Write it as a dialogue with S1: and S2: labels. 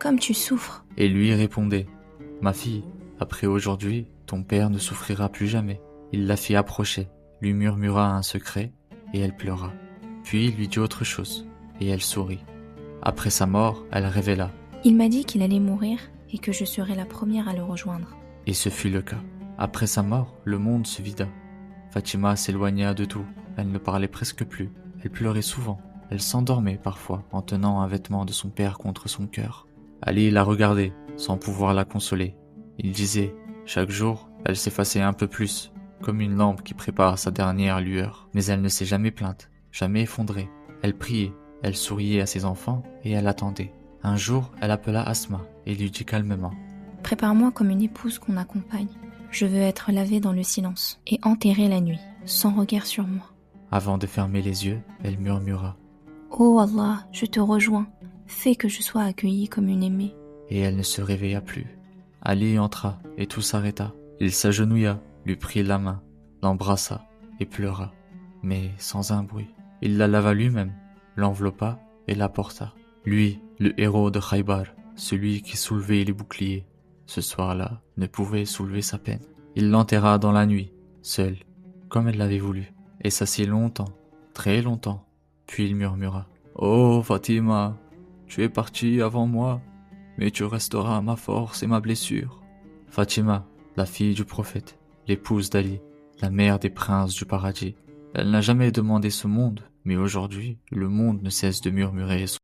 S1: comme tu souffres.
S2: Et lui répondait, ma fille, après aujourd'hui, ton père ne souffrira plus jamais. Il la fit approcher, lui murmura un secret, et elle pleura. Puis il lui dit autre chose, et elle sourit. Après sa mort, elle révéla,
S1: Il m'a dit qu'il allait mourir et que je serais la première à le rejoindre.
S2: et ce fut le cas. Après sa mort, le monde se vida. Fatima s'éloigna de tout, elle ne parlait presque plus, elle pleurait souvent, elle s'endormait parfois en tenant un vêtement de son père contre son cœur. Ali la regardait, sans pouvoir la consoler. Il disait, chaque jour, elle s'effaçait un peu plus, comme une lampe qui prépare sa dernière lueur. Mais elle ne s'est jamais plainte, jamais effondrée. Elle priait, elle souriait à ses enfants et elle attendait. Un jour, elle appela Asma et lui dit calmement,
S1: Prépare-moi comme une épouse qu'on accompagne. Je veux être lavée dans le silence et enterrée la nuit, sans regard sur moi.
S2: avant de fermer les yeux, elle murmura,
S1: Oh Allah, je te rejoins. Fais que je sois accueillie comme une aimée.
S2: et elle ne se réveilla plus. Ali entra et tout s'arrêta. Il s'agenouilla, lui prit la main, l'embrassa et pleura, mais sans un bruit. Il la lava lui-même, l'enveloppa et la porta. Lui, le héros de Khaybar, celui qui soulevait les boucliers, ce soir-là ne pouvait soulever sa peine. Il l'enterra dans la nuit, seul, comme elle l'avait voulu, et s'assit longtemps, très longtemps. Puis il murmura, « Oh Fatima, tu es partie avant moi, mais tu resteras ma force et ma blessure. » Fatima, la fille du prophète, l'épouse d'Ali, la mère des princes du paradis. Elle n'a jamais demandé ce monde, mais aujourd'hui, le monde ne cesse de murmurer son